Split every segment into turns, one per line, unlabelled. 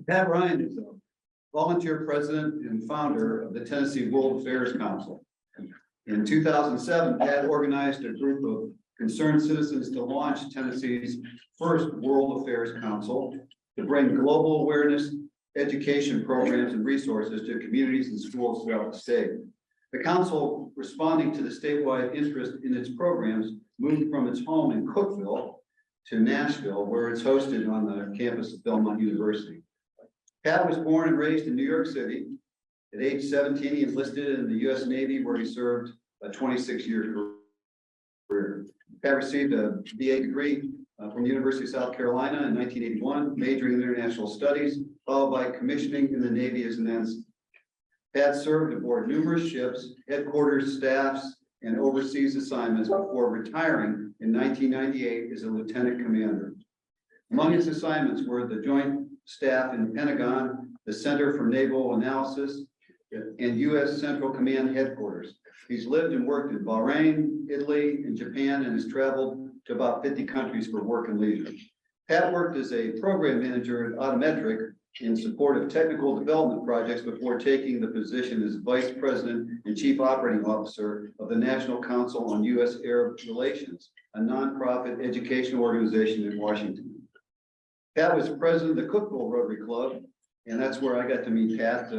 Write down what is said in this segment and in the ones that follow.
Pat Ryan is a volunteer president and founder of the Tennessee World Affairs Council. In 2007, Pat organized a group of concerned citizens to launch Tennessee's first World Affairs Council to bring global awareness, education programs, and resources to communities and schools throughout the state. The council, responding to the statewide interest in its programs, moved from its home in Cookeville to Nashville, where it's hosted on the campus of Belmont University. Pat was born and raised in New York City. At age 17, he enlisted in the U.S. Navy, where he served a 26-year career. Pat received a BA degree from the University of South Carolina in 1981, majoring in international studies, followed by commissioning in the Navy as an ensign. Pat served aboard numerous ships, headquarters staffs, and overseas assignments before retiring in 1998 as a lieutenant commander. Among his assignments were the Joint Staff in the Pentagon, the Center for Naval Analysis, and U.S. Central Command Headquarters. He's lived and worked in Bahrain, Italy, and Japan, and has traveled to about 50 countries for work and leisure. Pat worked as a program manager at Autometric in support of technical development projects before taking the position as Vice President and Chief Operating Officer of the National Council on U.S.-Arab Relations, a nonprofit education organization in Washington. Pat was president of the Cookeville Rotary Club, and that's where I got to meet Pat.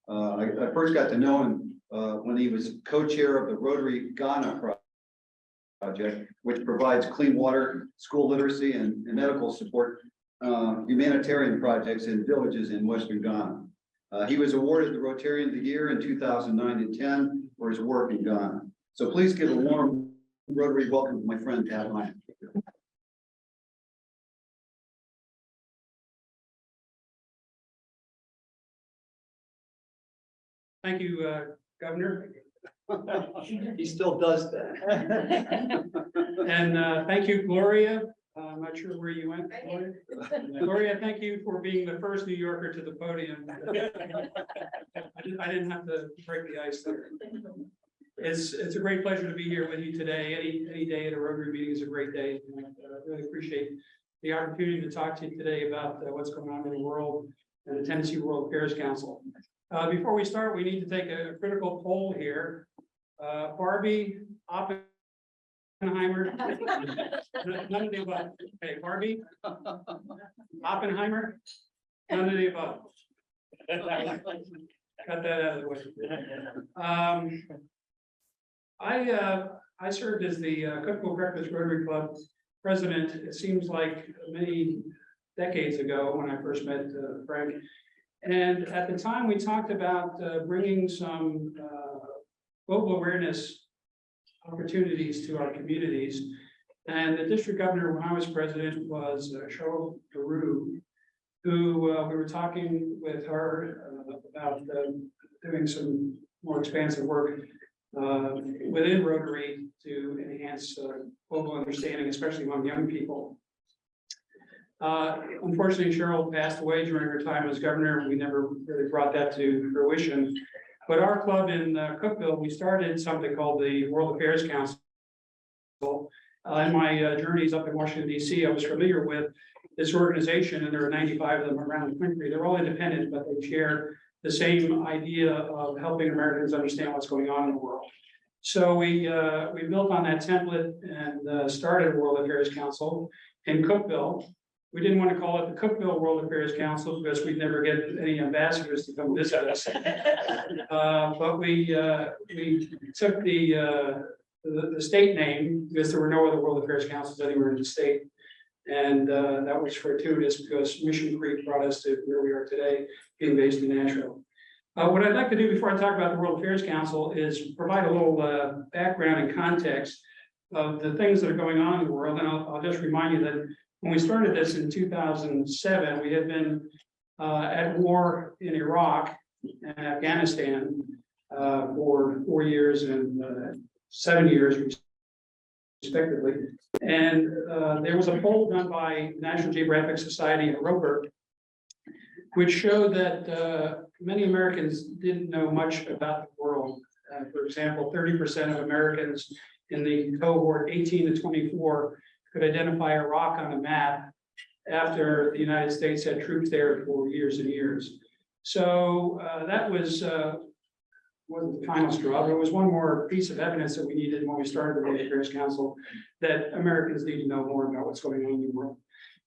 I first got to know him when he was co-chair of the Rotary Ghana project, which provides clean water, school literacy, and medical support humanitarian projects in villages in Western Ghana. He was awarded the Rotarian of the Year in 2009 and 10 for his work in Ghana. So please give a warm Rotary welcome to my friend Pat Ryan.
Thank you, Governor.
He still does that.
And thank you, Gloria. I'm not sure where you went, Gloria. Gloria, thank you for being the first New Yorker to the podium. I didn't have to break the ice there. It's a great pleasure to be here with you today. Any day at a Rotary meeting is a great day. And I really appreciate the opportunity to talk to you today about what's going on in the world and the Tennessee World Affairs Council. Before we start, we need to take a critical poll here. Barbie, Oppenheimer, none of the above. Okay, Barbie, Oppenheimer, none of the above. Got that out of the way. I served as the Cookeville Breakfast Rotary Club president. It seems like many decades ago when I first met Frank. And at the time, we talked about bringing some global awareness opportunities to our communities. And the district governor, when I was president, was Cheryl Peru, who we were talking with her about doing some more expansive work within Rotary to enhance global understanding, especially among young people. Unfortunately, Cheryl passed away during her time as governor. We never really brought that to fruition. But our club in Cookeville, we started something called the World Affairs Council. In my journeys up in Washington, D.C., I was familiar with this organization, and there are 95 of them around the country. They're all independent, but they share the same idea of helping Americans understand what's going on in the world. So we built on that template and started World Affairs Council in Cookeville. We didn't want to call it the Cookeville World Affairs Council because we'd never get any ambassadors to come visit us. But we took the state name because there were no other World Affairs Councils anywhere in the state. And that was fortuitous because Mission Creek brought us to where we are today, being based in Nashville. What I'd like to do before I talk about the World Affairs Council is provide a little background and context of the things that are going on in the world. And I'll just remind you that when we started this in 2007, we had been at war in Iraq and Afghanistan for 4 years and 7 years, respectively. And there was a poll done by National Geographic Society in Roper, which showed that many Americans didn't know much about the world. For example, 30% of Americans in the cohort 18 to 24 could identify Iraq on a map, after the United States had troops there for years and years. So that was wasn't the final straw, but it was one more piece of evidence that we needed when we started the World Affairs Council, that Americans need to know more about what's going on in the world.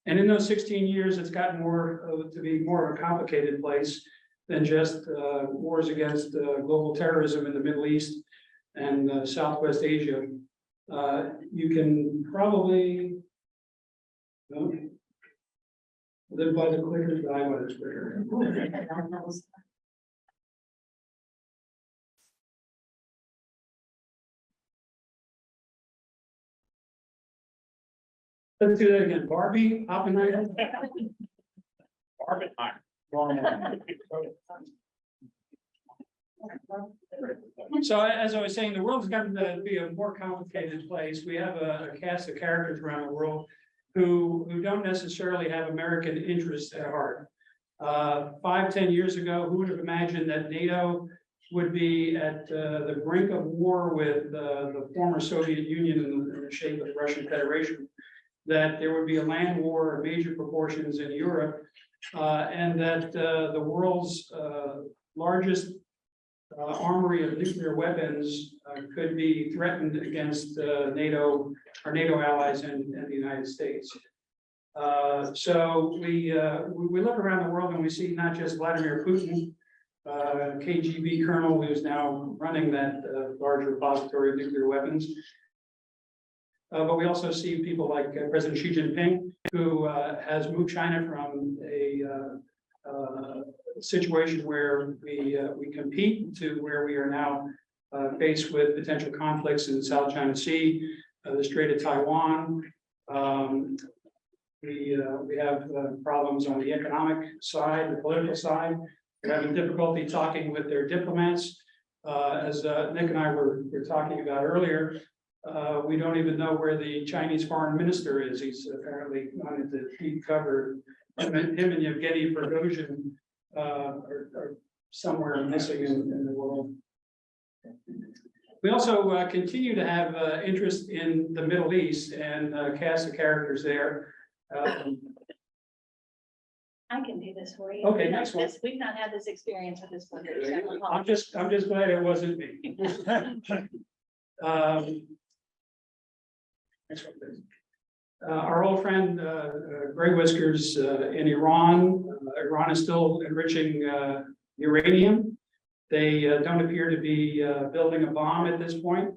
And in those 16 years, it's gotten more to be more of a complicated place than just wars against global terrorism in the Middle East and Southwest Asia. You can probably live by the clicker, die by the clicker. Let's do that again. Barbie, Oppenheimer. So as I was saying, the world's gotten to be a more complicated place. We have a cast of characters around the world who don't necessarily have American interests at heart. 5-10 years ago, who would have imagined that NATO would be at the brink of war with the former Soviet Union in the shape of the Russian Federation, that there would be a land war of major proportions in Europe, and that the world's largest armory of nuclear weapons could be threatened against NATO, our NATO allies, and the United States. So we look around the world and we see not just Vladimir Putin, KGB colonel who's now running that large repository of nuclear weapons, but we also see people like President Xi Jinping, who has moved China from a situation where we compete to where we are now faced with potential conflicts in the South China Sea, the Strait of Taiwan. We have problems on the economic side, the political side. We're having difficulty talking with their diplomats. As Nick and I were talking about earlier, we don't even know where the Chinese foreign minister is. He's apparently gone into deep cover. Him and Yevgeny Prigozhin are somewhere missing in the world. We also continue to have interest in the Middle East and cast of characters there.
I can do this for you.
Okay, next one.
We've not had this experience with this one.
I'm just glad it wasn't me. Next one, please. Our old friend, Gray Whiskers in Iran. Iran is still enriching uranium. They don't appear to be building a bomb at this point,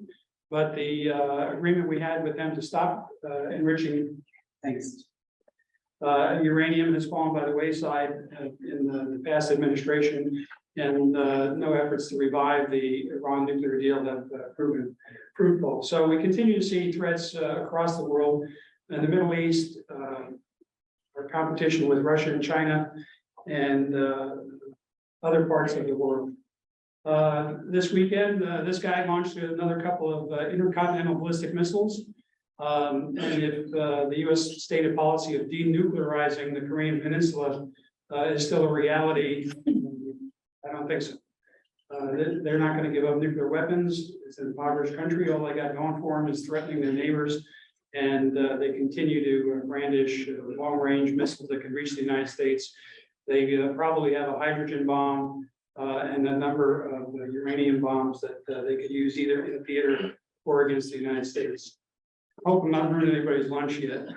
but the agreement we had with them to stop enriching uranium has fallen by the wayside in the past administration, and no efforts to revive the Iran nuclear deal have proven fruitful. So we continue to see threats across the world. In the Middle East, our competition with Russia and China, and other parts of the world. This weekend, this guy launched another couple of intercontinental ballistic missiles. And if the U.S. stated policy of denuclearizing the Korean Peninsula is still a reality, I don't think so. They're not going to give up nuclear weapons. It's an impoverished country. All they got going for them is threatening their neighbors. And they continue to brandish long-range missiles that can reach the United States. They probably have a hydrogen bomb and a number of uranium bombs that they could use either in theater or against the United States. I hope I'm not ruining anybody's lunch yet.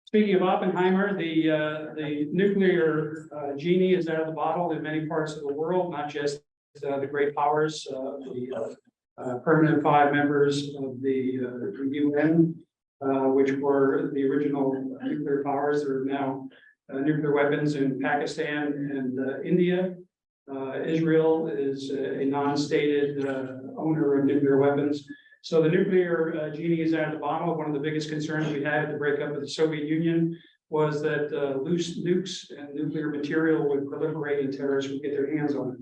Speaking of Oppenheimer, the nuclear genie is out of the bottle in many parts of the world, not just the great powers, the permanent 5 members of the UN, which were the original nuclear powers. There are now nuclear weapons in Pakistan and India. Israel is a non-stated owner of nuclear weapons. So the nuclear genie is out of the bottle. One of the biggest concerns we had at the breakup of the Soviet Union was that loose nukes and nuclear material would proliferate and terrorists would get their hands on it.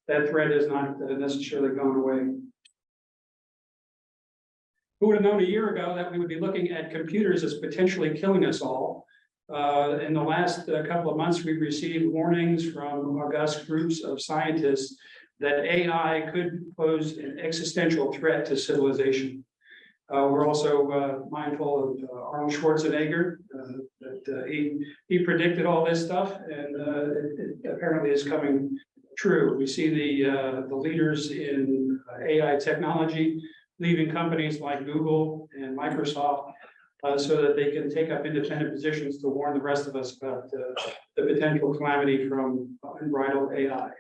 That threat has not necessarily gone away. Who would have known a year ago that we would be looking at computers as potentially killing us all? In the last couple of months, we've received warnings from august groups of scientists that AI could pose an existential threat to civilization. We're also mindful of Arnold Schwarzenegger, that he predicted all this stuff, and it apparently is coming true. We see the leaders in AI technology leaving companies like Google and Microsoft so that they can take up independent positions to warn the rest of us about the potential calamity from unbridled AI.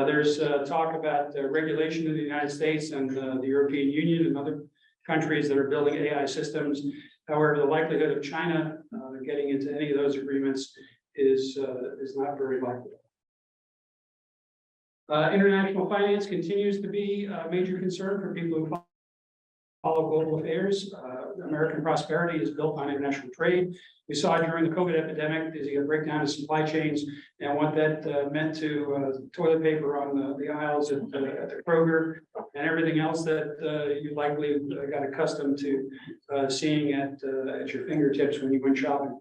There's talk about regulation in the United States and the European Union and other countries that are building AI systems. However, the likelihood of China getting into any of those agreements is not very likely. International finance continues to be a major concern for people who follow global affairs. American prosperity is built on international trade. We saw during the COVID epidemic, as you get a breakdown of supply chains and what that meant to toilet paper on the aisles at the Kroger and everything else that you likely got accustomed to seeing at your fingertips when you went shopping.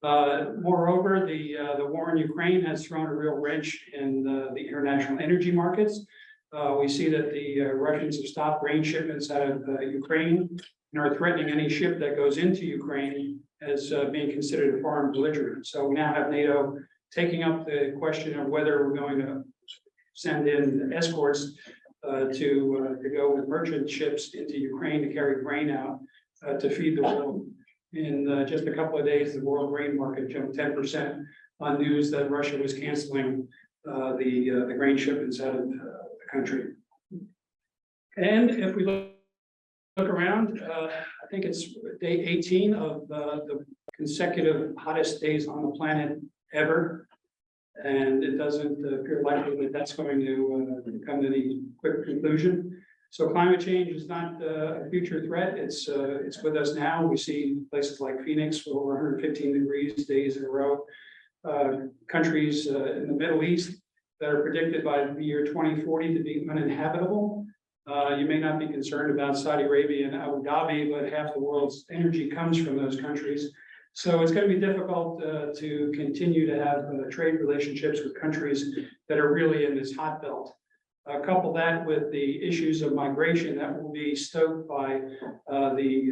Moreover, the war in Ukraine has thrown a real wrench in the international energy markets. We see that the Russians have stopped grain shipments out of Ukraine and are threatening any ship that goes into Ukraine as being considered a foreign belligerent. So we now have NATO taking up the question of whether we're going to send in escorts to go with merchant ships into Ukraine to carry grain out to feed the world. In just a couple of days, the world grain market jumped 10% on news that Russia was canceling the grain shipments out of the country. And if we look around, I think it's day 18 of the consecutive hottest days on the planet ever. And it doesn't appear likely that that's going to come to any quick conclusion. So climate change is not a future threat. It's with us now. We see places like Phoenix with over 115 degrees days in a row. Countries in the Middle East that are predicted by the year 2040 to be uninhabitable. You may not be concerned about Saudi Arabia and Abu Dhabi, but half the world's energy comes from those countries. So it's going to be difficult to continue to have trade relationships with countries that are really in this hot belt. Couple that with the issues of migration that will be stoked by the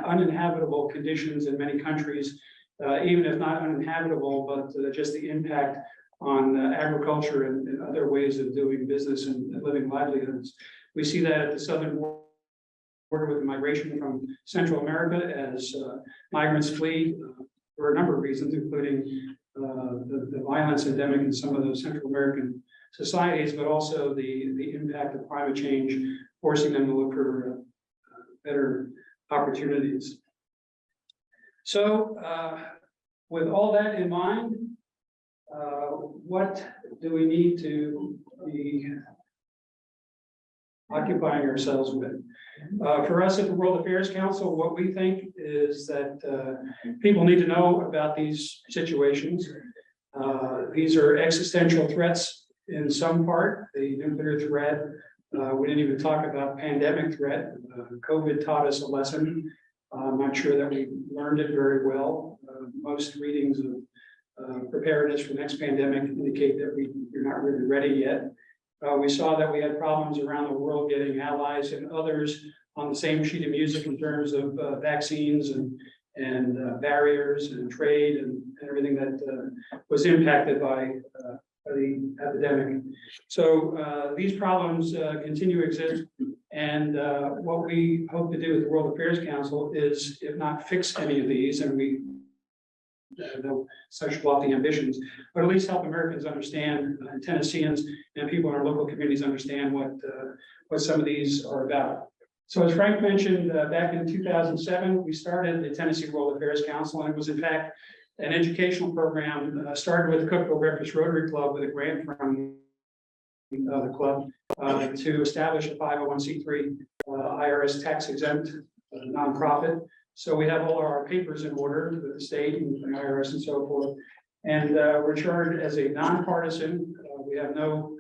uninhabitable conditions in many countries, even if not uninhabitable, but just the impact on agriculture and other ways of doing business and living livelihoods. We see that at the southern border with migration from Central America as migrants flee for a number of reasons, including the violence endemic in some of those Central American societies, but also the impact of climate change, forcing them to look for better opportunities. So with all that in mind, what do we need to be occupying ourselves with? For us at the World Affairs Council, what we think is that people need to know about these situations. These are existential threats in some part, the nuclear threat. We didn't even talk about pandemic threat. COVID taught us a lesson. I'm not sure that we learned it very well. Most readings of preparedness for the next pandemic indicate that we're not really ready yet. We saw that we had problems around the world getting allies and others on the same sheet of music in terms of vaccines and barriers and trade and everything that was impacted by the epidemic. So these problems continue to exist. And what we hope to do with the World Affairs Council is, if not fix any of these, and we no such lofty ambitions, but at least help Americans understand, Tennesseans and people in our local communities understand what some of these are about. So as Frank mentioned, back in 2007, we started the Tennessee World Affairs Council, and it was in fact an educational program started with the Cookeville Breakfast Rotary Club with a grant from the club to establish a 501c3 IRS tax exempt nonprofit. So we have all our papers in order with the state and the IRS and so forth. And we're chartered as a nonpartisan. We have no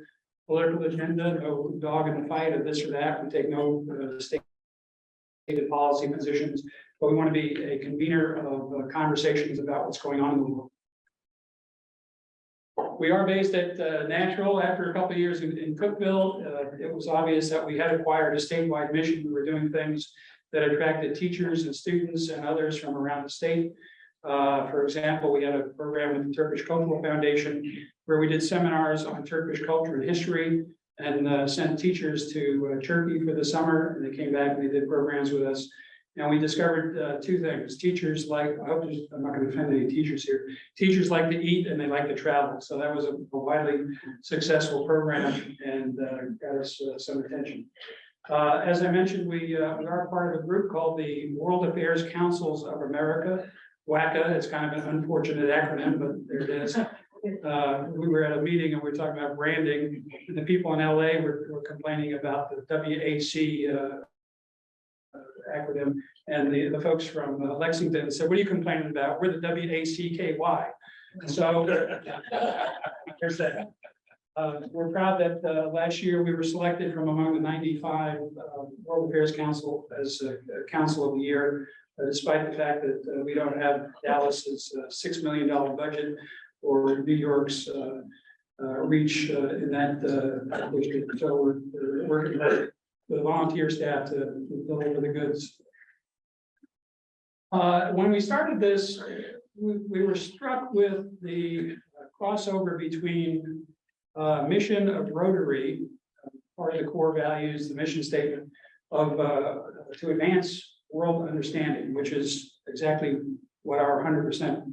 political agenda, no dog in the fight of this or that. We take no stated policy positions, but we want to be a convener of conversations about what's going on in the world. We are based at Nashville. After a couple of years in Cookeville, it was obvious that we had acquired a statewide mission. We were doing things that attracted teachers and students and others from around the state. For example, we had a program with the Turkish Cultural Foundation where we did seminars on Turkish culture and history and sent teachers to Turkey for the summer, and they came back and they did programs with us. And we discovered two things. Teachers like, I hope I'm not going to offend any teachers here. Teachers like to eat and they like to travel. So that was a widely successful program and got us some attention. As I mentioned, we are part of a group called the World Affairs Councils of America, WACA. It's kind of an unfortunate acronym, but there it is. We were at a meeting and we were talking about branding, and the people in LA were complaining about the WAC acronym, and the folks from Lexington said, "What are you complaining about? We're the WACKY." So there's that. We're proud that last year we were selected from among the 95 World Affairs Council as Council of the Year, despite the fact that we don't have Dallas's $6 million budget or New York's reach in that district. So we're working with the volunteer staff to deliver the goods. When we started this, we were struck with the crossover between mission of Rotary, part of the core values, the mission statement of to advance world understanding, which is exactly what our 100%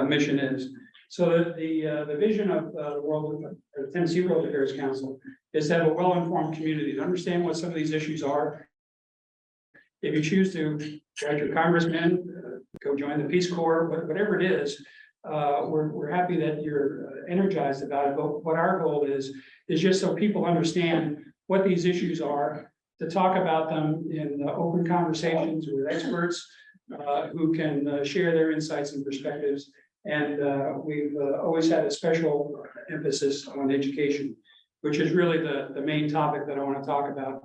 mission is. So that the vision of the Tennessee World Affairs Council is to have a well-informed community to understand what some of these issues are. If you choose to write your congressman, go join the Peace Corps, whatever it is, we're happy that you're energized about it. But what our goal is just so people understand what these issues are, to talk about them in open conversations with experts who can share their insights and perspectives. And we've always had a special emphasis on education, which is really the main topic that I want to talk about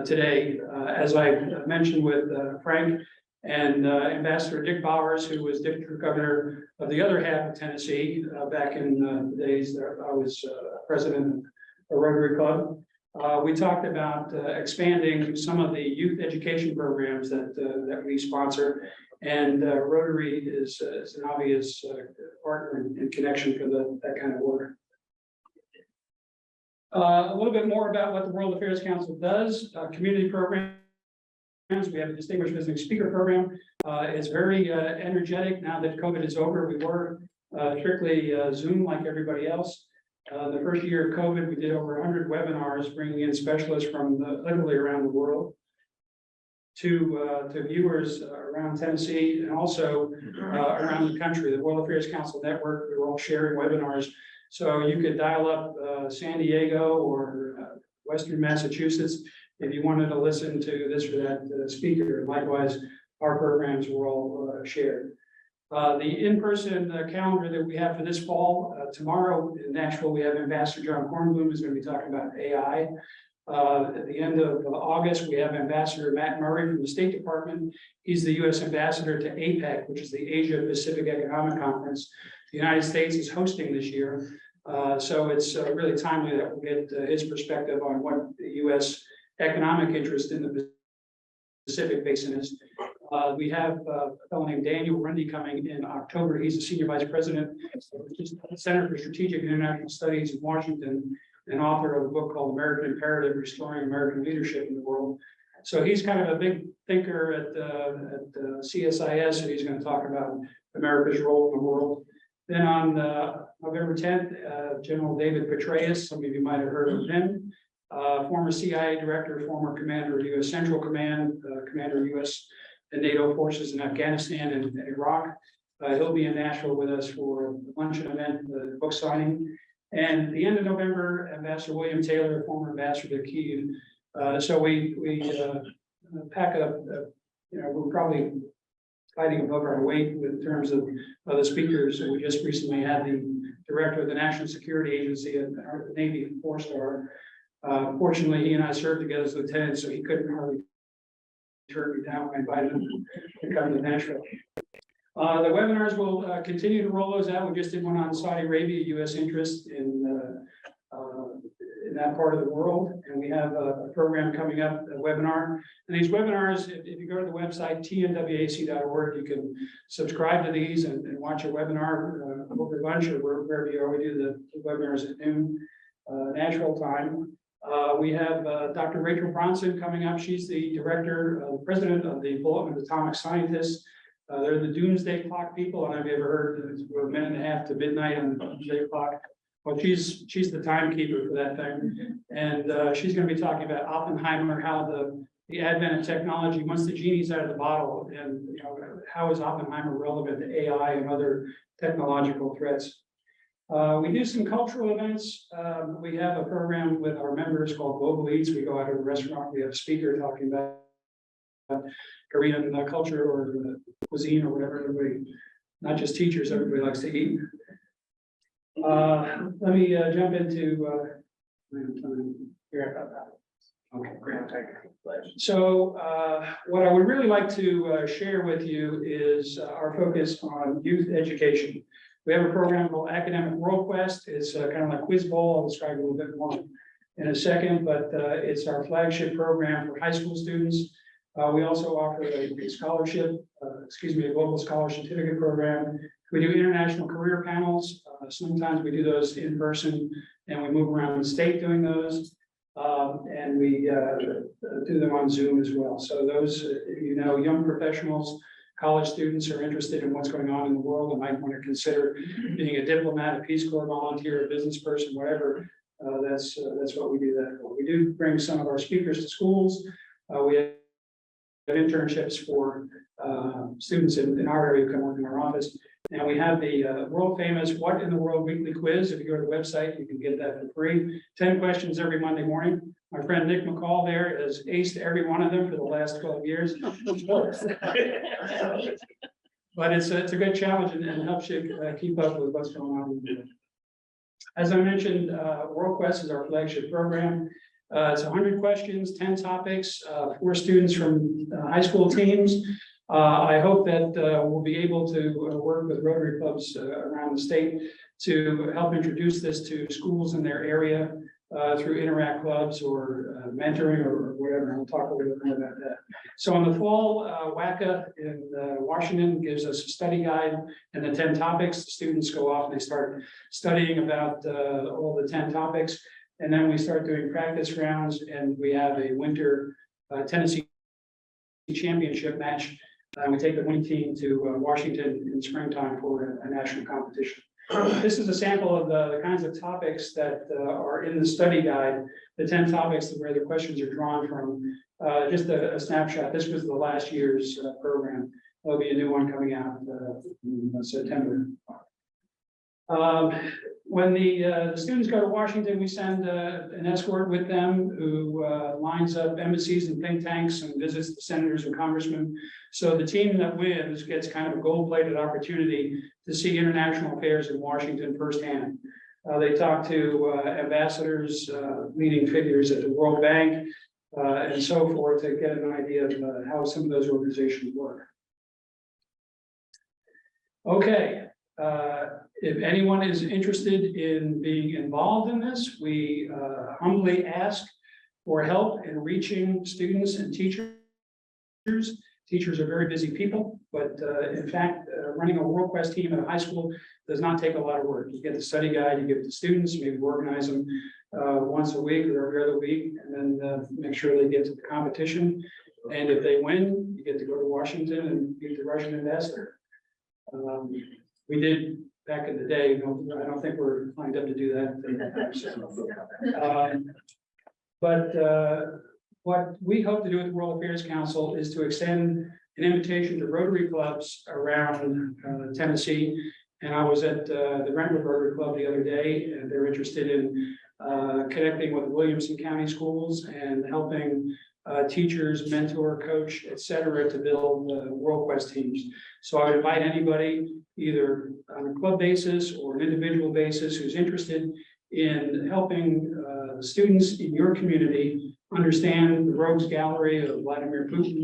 today. As I mentioned with Frank and Ambassador Dick Bowers, who was District Governor of the other half of Tennessee back in the days that I was president of a Rotary Club. We talked about expanding some of the youth education programs that we sponsor, and Rotary is an obvious partner and connection for that kind of work. A little bit more about what the World Affairs Council does. Community programs. We have a distinguished visiting speaker program. It's very energetic now that COVID is over. We were strictly Zoom like everybody else. The first year of COVID, we did over 100 webinars, bringing in specialists from literally around the world to viewers around Tennessee and also around the country. The World Affairs Council Network, we were all sharing webinars. So you could dial up San Diego or Western Massachusetts if you wanted to listen to this or that speaker. And likewise, our programs were all shared. The in-person calendar that we have for this fall, tomorrow in Nashville, we have Ambassador John Kornblum who's going to be talking about AI. At the end of August, we have Ambassador Matt Murray from the State Department. He's the U.S. Ambassador to APEC, which is the Asia Pacific Economic Conference. The United States is hosting this year. So it's really timely that we get his perspective on what the U.S. economic interest in the Pacific Basin is. We have a fellow named Daniel Rundy coming in October. He's a senior vice president at the Center for Strategic and International Studies in Washington, and author of a book called American Imperative: Restoring American Leadership in the World. So he's kind of a big thinker at CSIS, and he's going to talk about America's role in the world. Then on November 10th, General David Petraeus, some of you might have heard of him, former CIA director, former commander of U.S. Central Command, commander of U.S. and NATO forces in Afghanistan and Iraq. He'll be in Nashville with us for a luncheon event, book signing. And at the end of November, Ambassador William Taylor, former ambassador to Kyiv. So we pack up, we're probably fighting above our weight in terms of the speakers. So we just recently had the director of the National Security Agency at the Navy 4-star. Fortunately, he and I served together as lieutenants, so he couldn't hardly turn me down when I invited him to come to Nashville. The webinars will continue to roll those out. We just did one on Saudi Arabia, U.S. interest in that part of the world. And we have a program coming up, a webinar. And these webinars, if you go to the website, tnwac.org, you can subscribe to these and watch a webinar over lunch or wherever you are. We do the webinars at noon, Nashville time. We have Dr. Rachel Bronson coming up. She's the director, president of the Bulletin of Atomic Scientists. They're the doomsday clock people. And have you ever heard it's a minute and a half to midnight on the doomsday clock? Well, she's the timekeeper for that thing. And she's going to be talking about Oppenheimer, how the advent of technology, once the genie's out of the bottle, and how is Oppenheimer relevant to AI and other technological threats. We do some cultural events. We have a program with our members called Global Eats. We go out to a restaurant. We have a speaker talking about Korean culture or cuisine or whatever. Everybody, not just teachers, everybody likes to eat. Let me jump into okay, great. So what I would really like to share with you is our focus on youth education. We have a program called Academic World Quest. It's kind of like Quiz Bowl. I'll describe it a little bit more in a second, but it's our flagship program for high school students. We also offer a scholarship, a global scholar certificate program. We do international career panels. Sometimes we do those in person and we move around the state doing those. And we do them on Zoom as well. So those, young professionals, college students are interested in what's going on in the world and might want to consider being a diplomat, a Peace Corps volunteer, a business person, whatever. That's what we do that for. We do bring some of our speakers to schools. We have internships for students in our area who come work in our office. And we have the world famous What in the World weekly quiz. If you go to the website, you can get that for free. 10 questions every Monday morning. My friend Nick McCall there has aced every one of them for the last 12 years. But it's a good challenge and helps you keep up with what's going on. As I mentioned, World Quest is our flagship program. It's 100 questions, 10 topics, 4 students from high school teams. I hope that we'll be able to work with Rotary clubs around the state to help introduce this to schools in their area through Interact clubs or mentoring or whatever. And we'll talk a little bit more about that. So in the fall, WACA in Washington gives us a study guide and the 10 topics. The students go off and they start studying about all the 10 topics. And then we start doing practice rounds and we have a winter Tennessee championship match. We take the winning team to Washington in springtime for a national competition. This is a sample of the kinds of topics that are in the study guide, the 10 topics where the questions are drawn from. Just a snapshot. This was the last year's program. There'll be a new one coming out in September. When the students go to Washington, we send an escort with them who lines up embassies and think tanks and visits the senators and congressmen. So the team that wins gets kind of a gold-plated opportunity to see international affairs in Washington firsthand. They talk to ambassadors, leading figures at the World Bank, and so forth to get an idea of how some of those organizations work. Okay. If anyone is interested in being involved in this, we humbly ask for help in reaching students and teachers. Teachers are very busy people, but in fact, running a World Quest team at a high school does not take a lot of work. You get the study guide, you give it to students, maybe organize them once a week or every other week, and then make sure they get to the competition. And if they win, you get to go to Washington and meet the Russian ambassador. We did back in the day. I don't think we're lined up to do that. What we hope to do with the World Affairs Council is to extend an invitation to Rotary clubs around Tennessee. And I was at the Brentwood Rotary Club the other day, and they're interested in connecting with Williamson County schools and helping teachers, mentor, coach, etc., to build World Quest teams. So I would invite anybody, either on a club basis or an individual basis, who's interested in helping students in your community understand the rogues gallery of Vladimir Putin,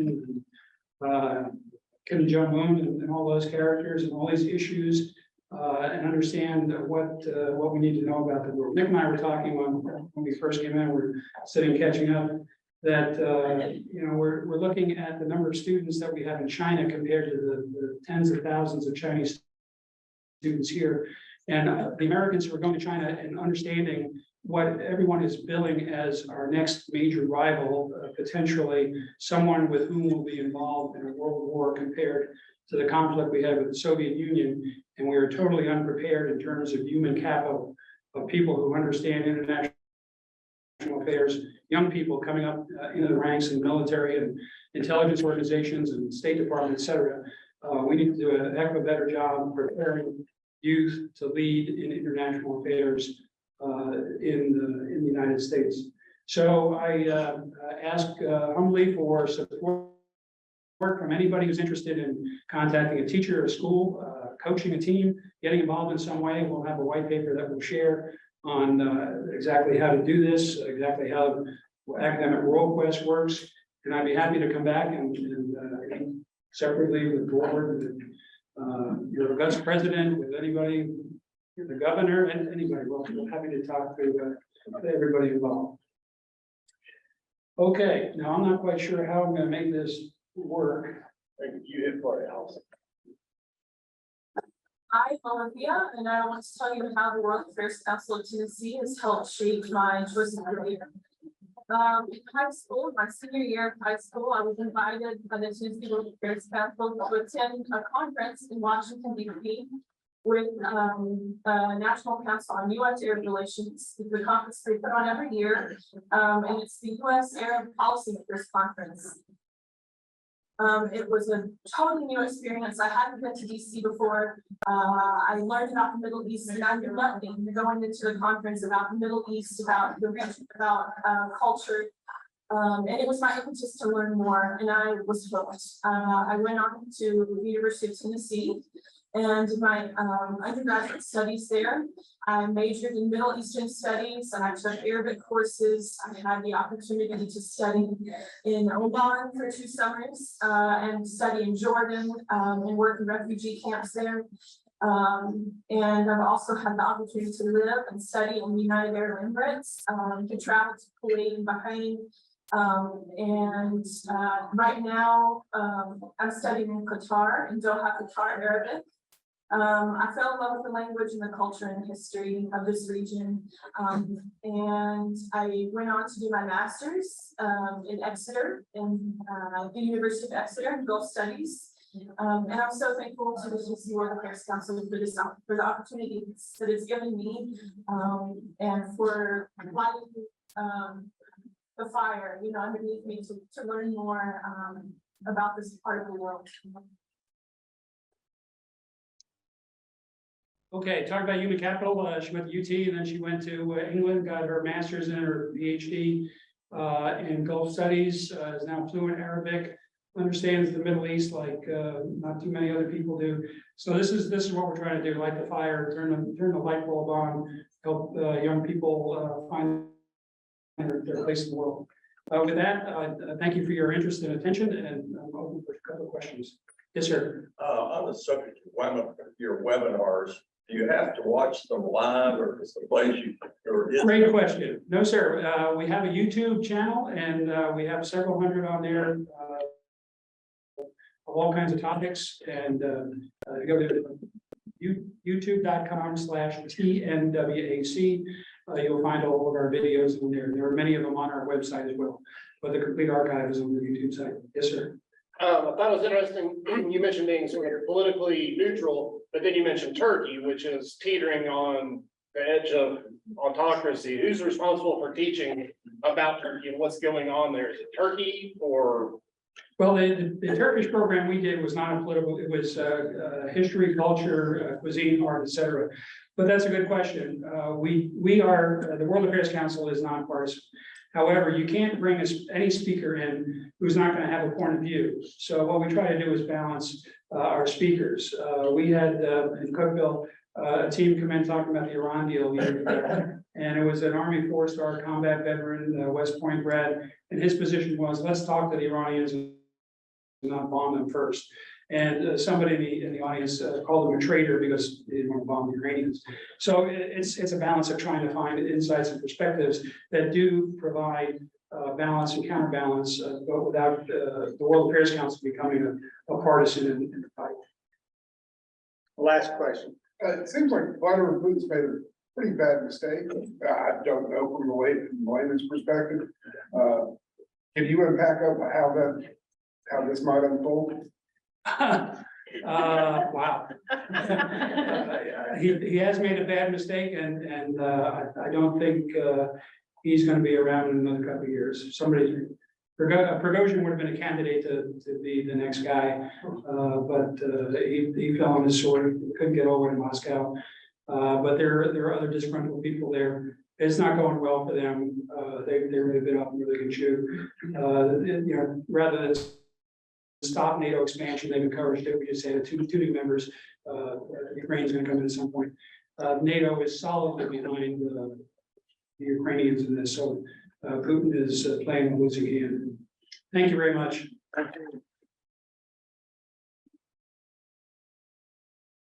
and, Kim Jong-un, and all those characters and all these issues and understand what we need to know about the world. Nick and I were talking when we first came in, we're sitting catching up, that we're looking at the number of students that we have in China compared to the tens of thousands of Chinese students here. And the Americans who are going to China and understanding what everyone is billing as our next major rival, potentially someone with whom we'll be involved in a world war compared to the conflict we had with the Soviet Union. And we are totally unprepared in terms of human capital of people who understand international affairs, young people coming up into the ranks in military and intelligence organizations and State Department, et cetera. We need to do a heck of a better job preparing youth to lead in international affairs in the United States. So I ask humbly for support from anybody who's interested in contacting a teacher or a school, coaching a team, getting involved in some way. We'll have a white paper that we'll share on exactly how to do this, exactly how academic role quest works. And I'd be happy to come back and separately with the board, with your vice president, with anybody, the governor, and anybody. We're happy to talk to everybody involved. Okay, now I'm not quite sure how I'm going to make this work.
You hit play, Allison.
Hi, Olympia, and I want to tell you how the World Affairs Council of Tennessee has helped shape my choice of career. In high school, my senior year of high school, I was invited by the Tennessee World Affairs Council to attend a conference in Washington, D.C. with the National Council on U.S. Arab Relations. It's a conference they put on every year, and it's the U.S. Arab Policy Makers Conference. It was a totally new experience. I hadn't been to DC before. I learned about the Middle East, and I knew nothing going into the conference about the Middle East, about the region, about culture. And it was my impetus to learn more, and I was hooked. I went on to the University of Tennessee and did my undergraduate studies there. I majored in Middle Eastern studies, and I took Arabic courses. I had the opportunity to study in Oman for 2 summers and study in Jordan and work in refugee camps there. And I've also had the opportunity to live and study in the United Arab Emirates, to travel to Kuwait and Bahrain. Right now, I'm studying in Qatar, in Doha, Qatar, Arabic. I fell in love with the language and the culture and history of this region. And I went on to do my master's in Exeter, in the University of Exeter in Gulf Studies. And I'm so thankful to the Tennessee World Affairs Council for the opportunity that it's given me, and for lighting the fire, underneath me to learn more about this part of the world.
Okay, talk about human capital. She went to UT, and then she went to England, got her master's and her PhD in Gulf Studies, is now fluent Arabic, understands the Middle East like not too many other people do. So this is what we're trying to do: light the fire, turn the light bulb on, help young people find their place in the world. With that, thank you for your interest and attention, and I'm open for a couple of questions. Yes, sir.
On the subject of your webinars, do you have to watch them live, or is the place
Great question. No, sir. We have a YouTube channel, and we have several hundred on there of all kinds of topics. And go to youtube.com/TNWAC. You'll find all of our videos in there. There are many of them on our website as well, but the complete archive is on the YouTube site. Yes, sir.
I thought it was interesting, you mentioned being sort of politically neutral, but then you mentioned Turkey, which is teetering on the edge of autocracy. Who's responsible for teaching about Turkey and what's going on there? Is it Turkey or?
Well, the Turkish program we did was not a political, it was history, culture, cuisine, art, etc. But that's a good question. We are, the World Affairs Council is nonpartisan. However, you can't bring any speaker in who's not going to have a point of view. So what we try to do is balance our speakers. We had in Cookeville a team come in talking about the Iran deal, and it was an Army 4-star combat veteran, West Point grad, and his position was, let's talk to the Iranians not bomb them first. And somebody in the audience called him a traitor because they didn't want to bomb the Iranians. So it's a balance of trying to find insights and perspectives that do provide balance and counterbalance, but without the World Affairs Council becoming a partisan in the fight.
Last question.
It seems like Vladimir Putin's made a pretty bad mistake. I don't know from the layman's perspective. Can you unpack up how this might unfold?
Wow. He has made a bad mistake and I don't think he's going to be around in another couple of years. Prigozhin would have been a candidate to be the next guy, but he fell on his sword, couldn't get over to Moscow. But there are other disgruntled people there. It's not going well for them. They've really been up and really can chew. Rather than stop NATO expansion, they've encouraged it. We just had two new members. Ukraine's going to come in at some point. NATO is solidly behind the Ukrainians in this. So Putin is playing a losing hand. Thank you very much.
Thank you.